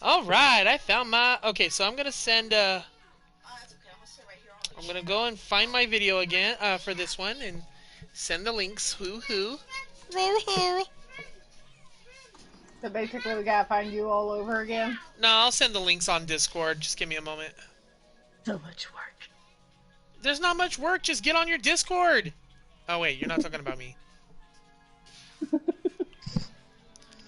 All right, I found my. Okay, so I'm gonna send. I'm gonna go and find my video again for this one and send the links. Hoo hoo. Woo hoo. So basically, we gotta find you all over again. No, I'll send the links on Discord. Just give me a moment. So much work. There's not much work. Just get on your Discord. Oh wait, you're not talking about me.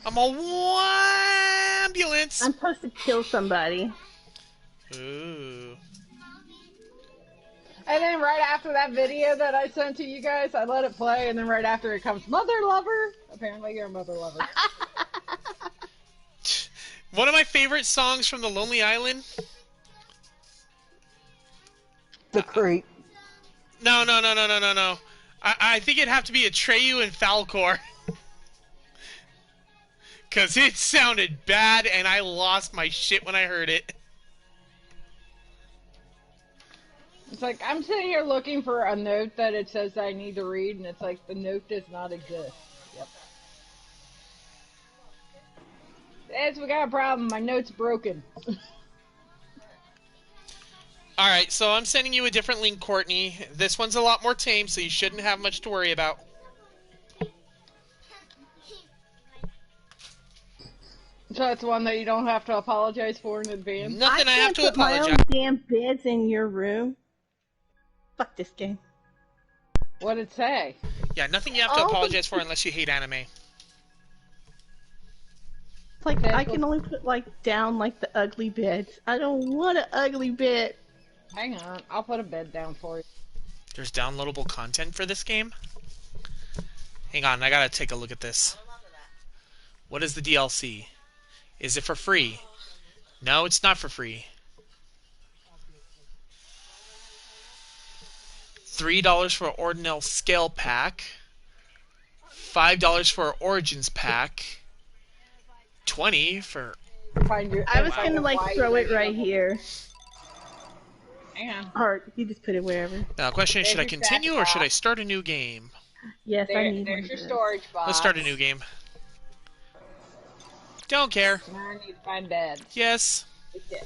I'm a ambulance. I'm supposed to kill somebody. Ooh. And then right after that video that I sent to you guys, I let it play, and then right after it comes, Mother Lover. Apparently you're a Mother Lover. One of my favorite songs from The Lonely Island. The Creep. No. I think it'd have to be Atreyu and Falcor. Because it sounded bad, and I lost my shit when I heard it. It's like, I'm sitting here looking for a note that it says I need to read, and it's like, the note does not exist. Yep. Eds, we got a problem. My note's broken. Alright, so I'm sending you a different link, Courtney. This one's a lot more tame, so you shouldn't have much to worry about. So it's one that you don't have to apologize for in advance? Nothing I have to apologize. My own damn beds in your room. Fuck this game. What'd it say? Yeah, nothing you have to apologize for unless you hate anime. It's like, I can only put, like, down, like, the ugly beds. I don't want an ugly bed. Hang on, I'll put a bed down for you. There's downloadable content for this game? Hang on, I gotta take a look at this. What is the DLC? Is it for free? No, it's not for free. $3 for Ordinal Scale Pack. $5 for Origins Pack. $20 for... I was gonna, like, throw it right here. Hang on. Or you just put it wherever. Now, the question is, should I continue or should I start a new game? Yes, I need there's one your of storage box. Let's start a new game. Don't care. Now I need to find beds. Yes. Okay.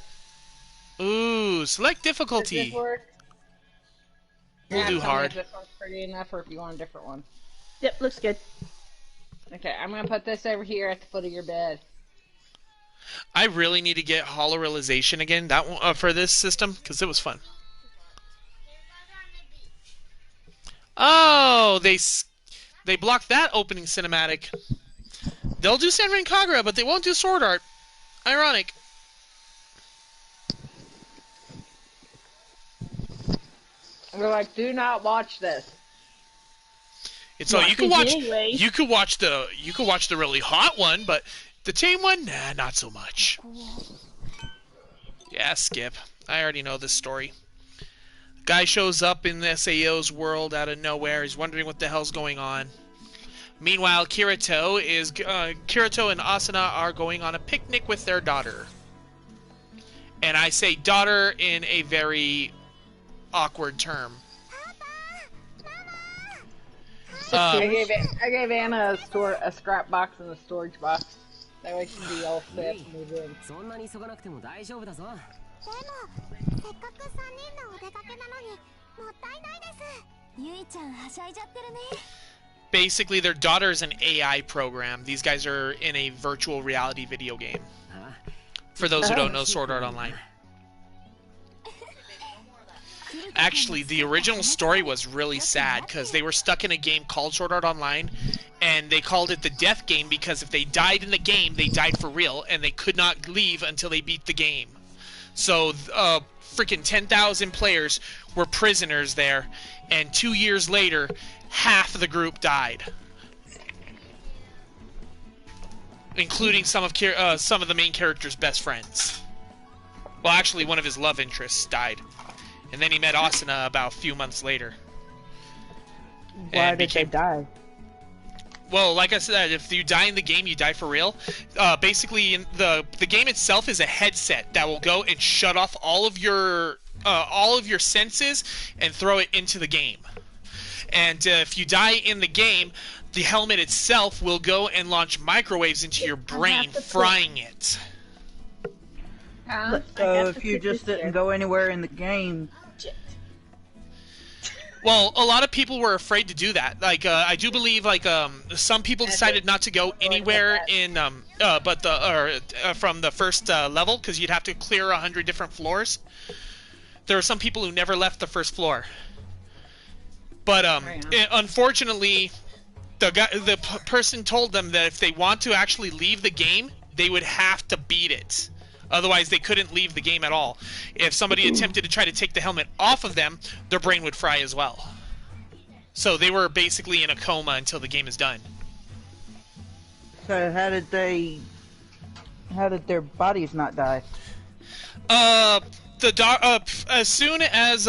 Ooh, select difficulty. Does this work? We'll do tell me hard. if this one's pretty enough or if you want a different one. Yep, looks good. Okay, I'm gonna put this over here at the foot of your bed. I really need to get Hollow Realization again that one, for this system, because it was fun. Oh, they blocked that opening cinematic. They'll do Senran Kagura, but they won't do Sword Art. Ironic. They're like, do not watch this. It's all you can watch. Anyway. You could watch the really hot one, but the tame one, nah, not so much. Yeah, skip. I already know this story. Guy shows up in the SAO's world out of nowhere. He's wondering what the hell's going on. Meanwhile, Kirito and Asuna are going on a picnic with their daughter. And I say daughter in a very awkward term. I gave Anna a scrap box and a storage box. That way she can be all set and move in. Basically, their daughter is an AI program. These guys are in a virtual reality video game. For those who don't know Sword Art Online. Actually, the original story was really sad because they were stuck in a game called Sword Art Online, and they called it the death game because if they died in the game, they died for real, and they could not leave until they beat the game. So, freaking 10,000 players were prisoners there, and 2 years later, half of the group died, including some of the main character's best friends. Well, actually, one of his love interests died. And then he met Asuna about a few months later. Why did they die? Well, like I said, if you die in the game, you die for real. Basically, in the game itself is a headset that will go and shut off all of your senses and throw it into the game. And if you die in the game, the helmet itself will go and launch microwaves into your brain, frying it. So if you just didn't go anywhere in the game... Well, a lot of people were afraid to do that. Like, I do believe, like, some people decided not to go anywhere in, from the first level, because you'd have to clear 100 different floors. There were some people who never left the first floor. But, unfortunately, the person told them that if they want to actually leave the game, they would have to beat it. Otherwise, they couldn't leave the game at all. If somebody attempted to try to take the helmet off of them, their brain would fry as well. So they were basically in a coma until the game is done. So how did their bodies not die? As soon as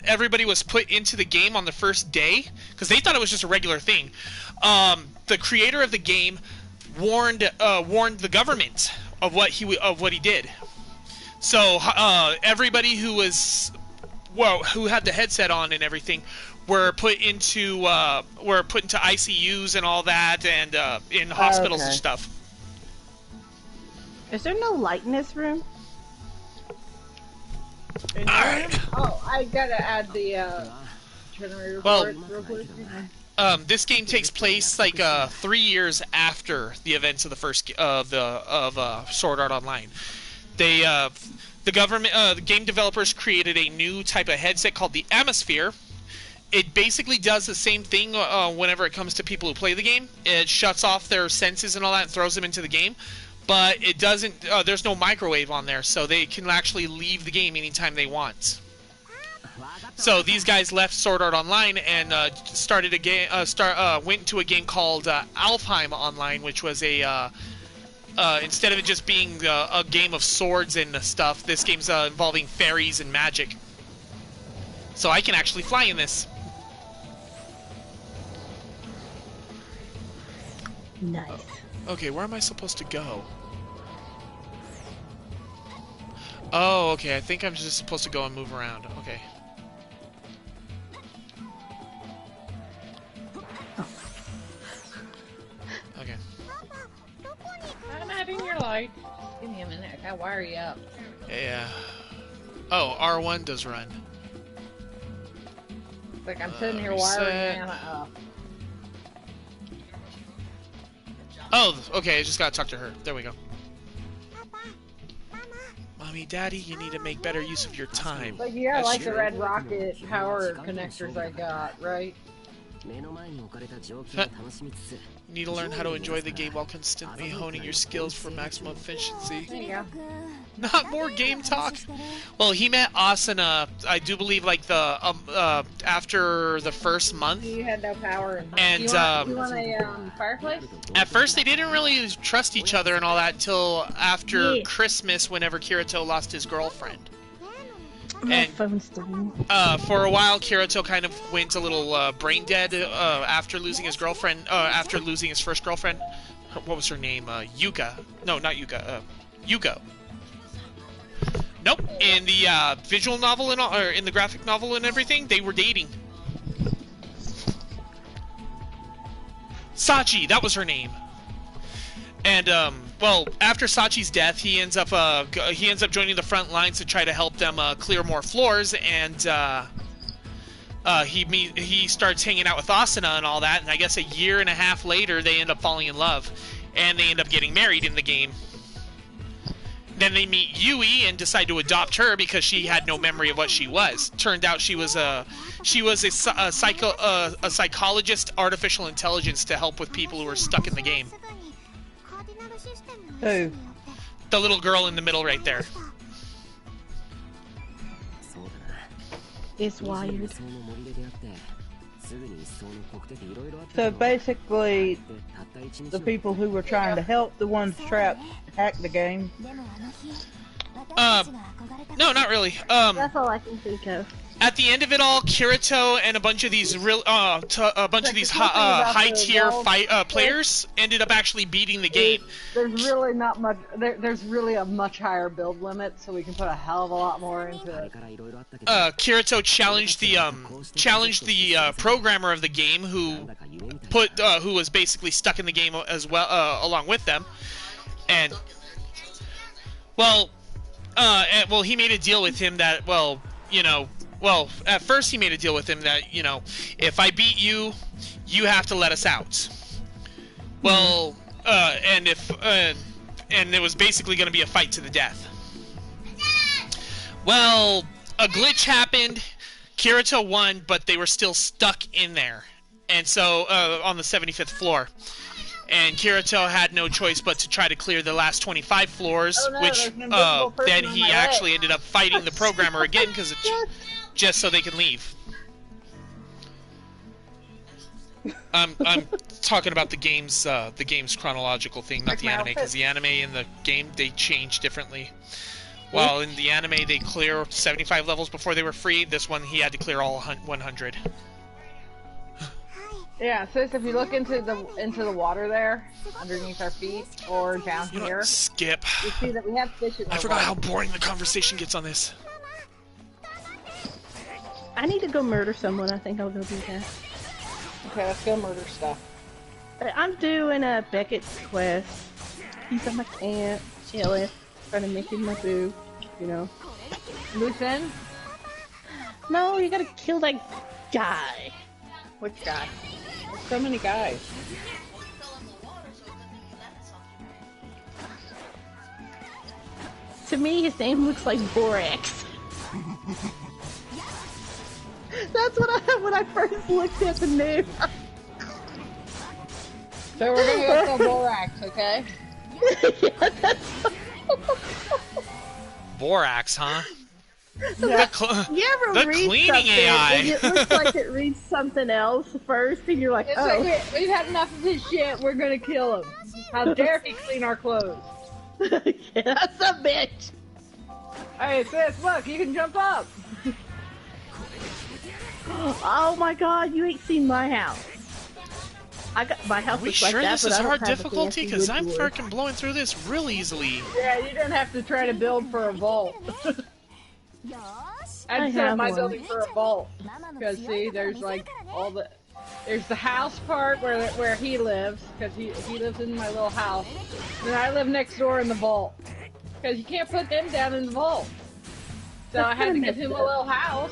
everybody was put into the game on the first day, because they thought it was just a regular thing, the creator of the game warned the government of what he did. So everybody who had the headset on and everything were put into ICUs and all that, and in hospitals and stuff. Is there no light in this room? All right. Oh, I gotta add the generator report real quick. This game takes place like 3 years after the events of the first of Sword Art Online. The game developers created a new type of headset called the Atmosphere. It basically does the same thing whenever it comes to people who play the game. It shuts off their senses and all that and throws them into the game. But it doesn't. There's no microwave on there, so they can actually leave the game anytime they want. So these guys left Sword Art Online and started a game. Went to a game called Alfheim Online, which was a instead of it just being a game of swords and stuff, this game's involving fairies and magic. So I can actually fly in this. Nice. Okay, where am I supposed to go? Oh, okay. I think I'm just supposed to go and move around. Okay. Okay. I'm adding your light. Give me a minute. I gotta wire you up. Yeah. Oh, R1 does run. It's like I'm sitting here wiring Anna up. Oh, okay. I just gotta talk to her. There we go. Mommy, Daddy, you need to make better use of your time. But yeah, That's like true. the red rocket power connectors I got, right? You need to learn how to enjoy the game while constantly honing your skills for maximum efficiency. There you go. Not more game talk. Well, he met Asuna, I do believe, like the after the first month. You had no power. And you want a fireplace? at first they didn't really trust each other and all that until after Christmas, whenever Kirito lost his girlfriend. My And phone's still. for a while, Kirito kind of went a little brain dead after losing his girlfriend. After losing his first girlfriend, what was her name? Yuka. No, not Yuka. Yuko. Nope. In the visual novel and or in the graphic novel and everything, they were dating. Sachi, that was her name. And well, after Sachi's death, he ends up joining the front lines to try to help them clear more floors, and he starts hanging out with Asuna and all that. And I guess a year and a half later, they end up falling in love, and they end up getting married in the game. Then they meet Yui and decide to adopt her because she had no memory of what she was. Turned out she was a psychologist, artificial intelligence to help with people who were stuck in the game. Who? The little girl in the middle right there. It's wired. So basically, the people who were trying to help the ones trapped hacked the game. No, not really. That's all I can think of. At the end of it all, Kirito and a bunch of these high tier players ended up actually beating the game. There's really not much. There's really a much higher build limit, so we can put a hell of a lot more into it. Kirito challenged the programmer of the game, who was basically stuck in the game as well, along with them, and he made a deal with him that at first he made a deal with him that, if I beat you, you have to let us out. Well, and it was basically going to be a fight to the death. Well, a glitch happened. Kirito won, but they were still stuck in there, and so on the 75th floor. And Kirito had no choice but to try to clear the last 25 floors, which then he actually ended up fighting the programmer again because just so they can leave. I'm talking about the game's chronological thing, not the anime, because the anime and the game, they change differently. While in the anime they clear 75 levels before they were free, this one he had to clear all 100. Yeah, sis, if you look into the water there, underneath our feet, or down here, skip. You see that we have fish in the I forgot how boring the conversation gets on this. I need to go murder someone. I think I'll go do that. Okay, let's go murder stuff. I'm doing a Beckett's quest. He's on my camp, chilling, trying to make him my boo, Loose end? No, you gotta kill that guy. Which guy? There's so many guys. To me, his name looks like Borax. That's what when I first looked at the name. So we're gonna go for Borax, okay? Yeah, that's... Borax, huh? Yeah. You ever the read cleaning something AI. and it looks like it reads something else first, and you're like, it's oh. Like we've had enough of his shit, we're gonna kill him. How dare he clean our clothes? Yeah, that's a bitch. Hey sis, look, you can jump up. Oh my god, you ain't seen my house. I got my house. Are we looks sure like that, this but is I don't hard have a difficulty? fancy Because I'm wood freaking blowing through this real easily. Yeah, you don't have to try to build for a vault. I'd set my building for a vault. Because see, there's like there's the house part where he lives, because he lives in my little house. And I live next door in the vault. Because you can't put them down in the vault. So I had to give him a little house,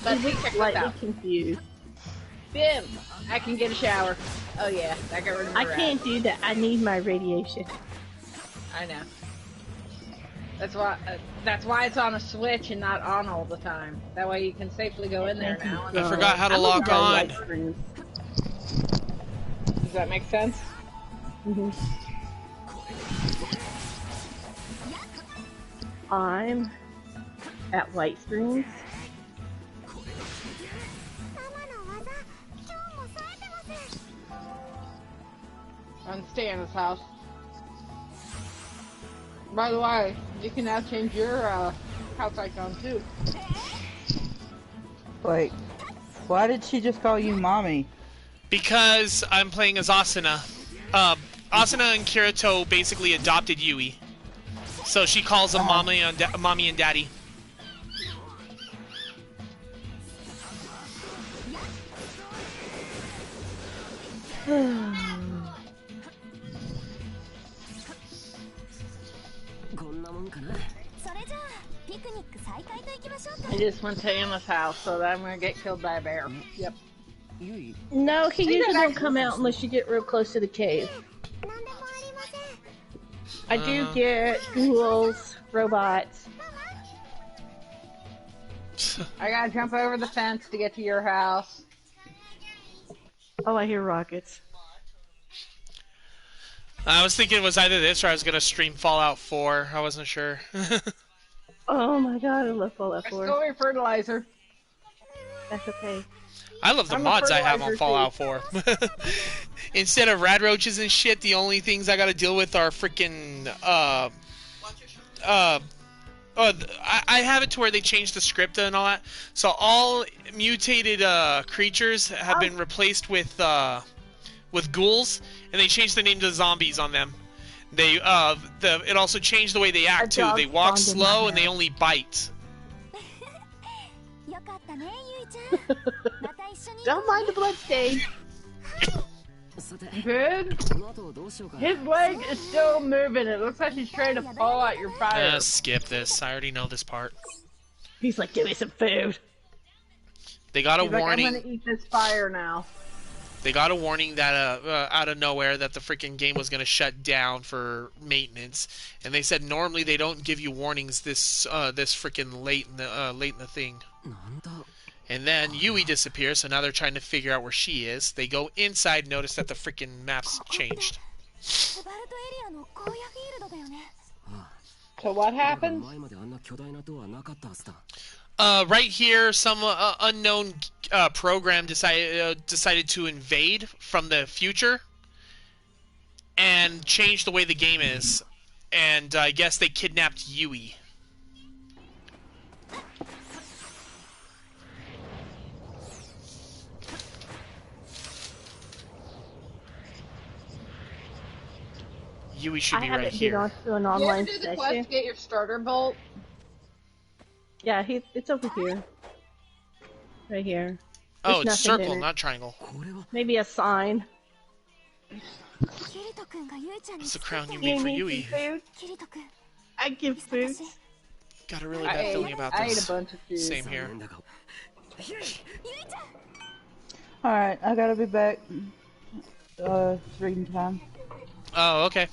But He's slightly confused. Bim! I can get a shower. Oh yeah, that got rid of the I rat. can't do that. I need my radiation. I know. That's why it's on a switch and not on all the time. That way you can safely go in there now. I forgot how to lock on. Does that make sense? Mm-hmm. I'm at White Springs. On Stan's house. By the way, you can now change your house icon too. Wait, why did she just call you mommy? Because I'm playing as Asuna. Asuna and Kirito basically adopted Yui. So she calls them mommy and daddy. I just went to Emma's house, so that I'm gonna get killed by a bear. Yep. No, he usually don't come out unless you get real close to the cave. I do get ghouls, robots. I gotta jump over the fence to get to your house. Oh, I hear rockets. I was thinking it was either this or I was gonna stream Fallout 4. I wasn't sure. Oh my god, I love Fallout 4. Let's go with fertilizer. That's okay. I love the mods I have on Fallout 4. Instead of rad roaches and shit, the only things I gotta deal with are freaking I have it to where they changed the script and all that. So all mutated creatures have been replaced with ghouls, and they changed the name to zombies on them. They it also changed the way they act too. They walk slow and they only bite. Don't mind the bloodstain. Good. His leg is still moving. It looks like he's trying to fall out your fire. Skip this. I already know this part. He's like, give me some food. They got a He's warning. like, I'm gonna eat this fire now. They got a warning that out of nowhere that the freaking game was gonna shut down for maintenance, and they said normally they don't give you warnings this freaking late in the thing. And then Yui disappears, so now they're trying to figure out where she is. They go inside, notice that the freaking map's changed. So what happens? Right here, some unknown program decided to invade from the future and change the way the game is. And I guess they kidnapped Yui. Yui should be right here. I haven't been on to an You online ever do the session. quest to get your starter bolt? Yeah, it's over here. Right here. Oh, There's it's nothing in circle, it. not triangle. Maybe a sign. What's the crown you You made for need Yui? some food? I give food. Got a really bad feeling about I ate this. a bunch of food. Same here. Alright, I gotta be back. It's reading time. Oh, okay.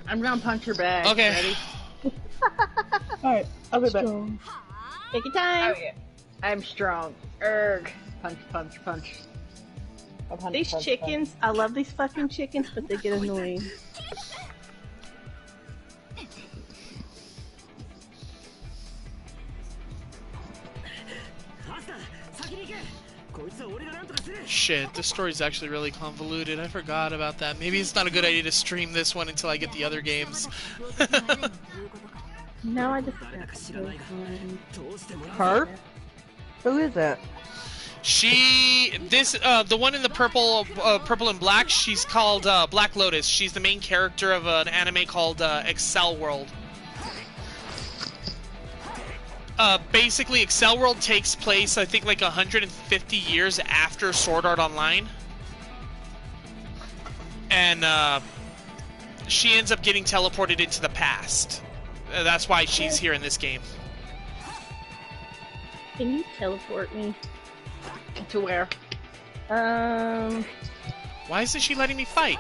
I'm gonna punch your bag. Okay. Ready? Alright, I'll be back. Strong. Take your time. Oh, yeah. I'm strong. Erg. Punch, punch, punch. I'll punch, These punch, chickens, I love these fucking chickens, but they get annoying. Shit, this story's actually really convoluted. I forgot about that. Maybe it's not a good idea to stream this one until I get the other games. No, I just Her? Who is that? The one in the purple and black, she's called Black Lotus. She's the main character of an anime called Accel World. Basically, Accel World takes place, I think, like 150 years after Sword Art Online. And she ends up getting teleported into the past. That's why she's here in this game. Can you teleport me? To where? Why isn't she letting me fight?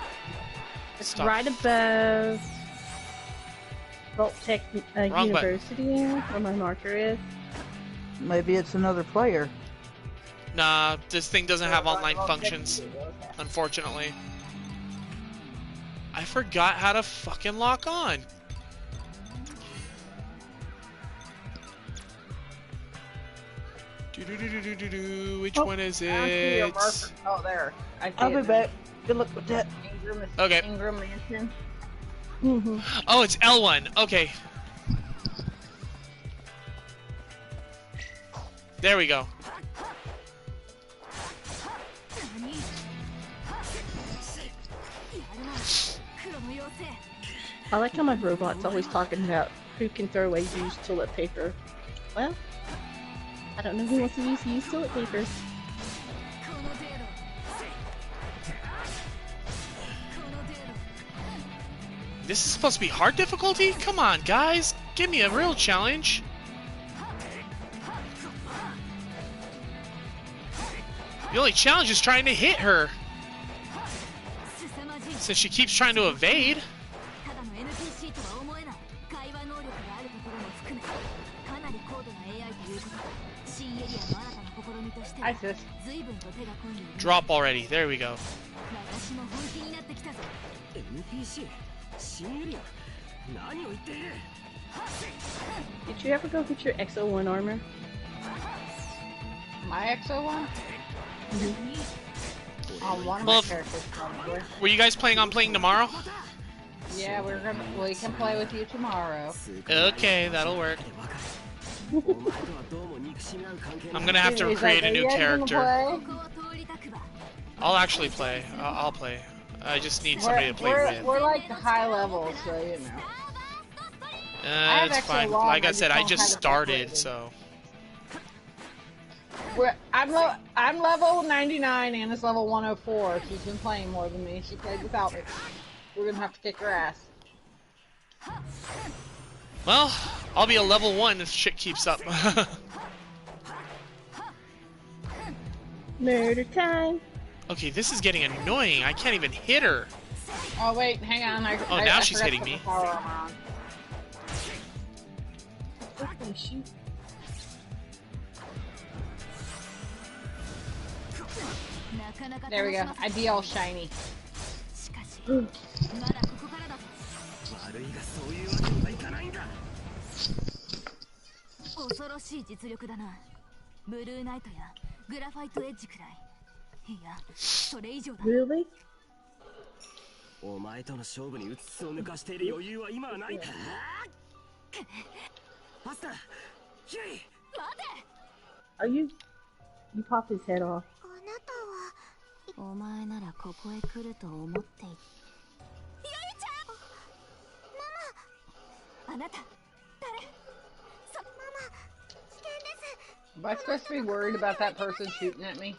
It's Stop. right above Vault Tech Wrong button. University, where my marker is. Maybe it's another player. Nah, this thing doesn't have online functions, unfortunately. I forgot how to fucking lock on. Which one is I don't see your it? marker. Oh, there. I see I'll it be now. back. Good luck with that. Okay. Ingram Mansion. Oh, it's L1. Okay. There we go. I like how my robot's always talking about who can throw away used toilet paper. Well, I don't know who wants to use used toilet paper. This is supposed to be hard difficulty? Come on, guys. Give me a real challenge. The only challenge is trying to hit her. Since she keeps trying to evade. ISIS. Drop already. There we go. Did you ever go get your XO1 armor? My XO one? On one of Well, my characters, probably. Were you guys planning on playing tomorrow? Yeah, we can play with you tomorrow. Okay, that'll work. I'm gonna have to He's create like, a "Are new you guys gonna character. play?" I'll actually play. I'll play. I just need somebody to play with. We're like high level, so you know. I have It's extra fine. long, Like I I said, just I don't just have it started, upgraded. so. I'm level 99, Anna's level 104. She's been playing more than me. She played without me. We're gonna have to kick her ass. Well, I'll be a level 1 if shit keeps up. Murder time. Okay, this is getting annoying. I can't even hit her. Oh wait, hang on. Now I she's forgot hitting to put me. the power armor on. Oh, shoot. There we go. I be all shiny. Ooh. 恐ろしい実力だな。ブルーナイトやグラファイトエッジくらい。いや、それ以上だ。Really? お前との勝負にうつつを抜かしている余裕は今はない。パスタ、キレイ。Are you? You pop his head off. あなたはお前ならここへ来ると思っていた。ゆいちゃん。ママ。あなた誰？Am I supposed to be worried about that person shooting at me?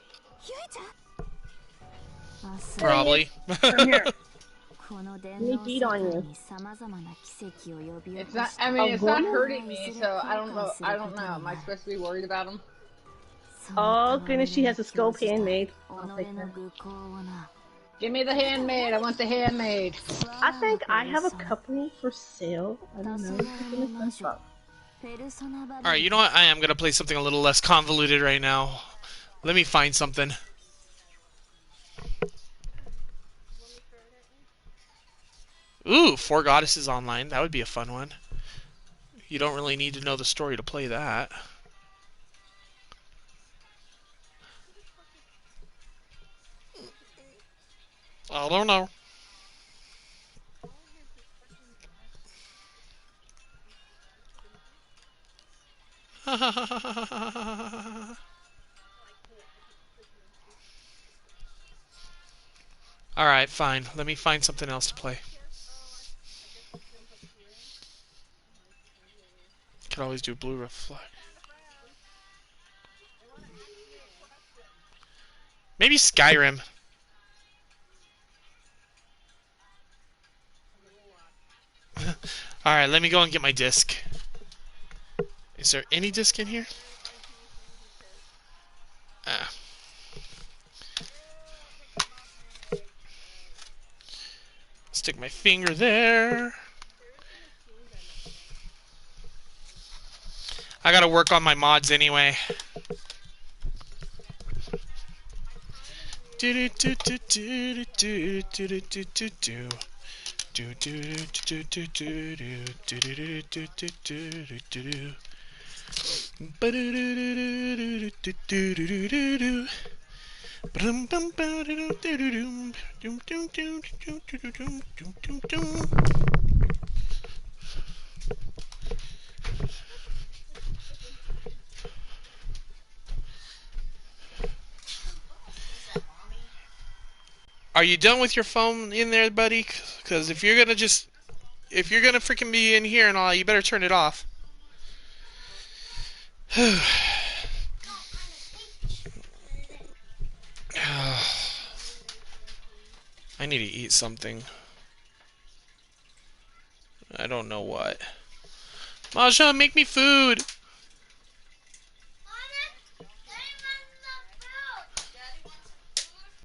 Probably. Come here. この電 Let me 脳 beat 世 on 界 you. に様々な奇跡を呼び起 It's こ not. し I mean, it's not hurting me, so I don't know. Am I supposed to be worried about him? Oh goodness, she has a scope handmade. 己 I'll take の that. 愚行をな。 Give me the handmade. I want the handmade. I think I have a company for sale. I don't know. Alright, you know what? I am going to play something a little less convoluted right now. Let me find something. Ooh, Four Goddesses Online. That would be a fun one. You don't really need to know the story to play that. I don't know. Alright, fine. Let me find something else to play. Could always do Blue Reflect. Maybe Skyrim. Alright, let me go and get my disc. Is there any disc in here? Ah. Stick my finger there. I gotta work on my mods anyway. Are you done with your phone in there, buddy? Because if you're gonna freaking be in here and all, you better turn it off. I need to eat something. I don't know what. Masha, make me food!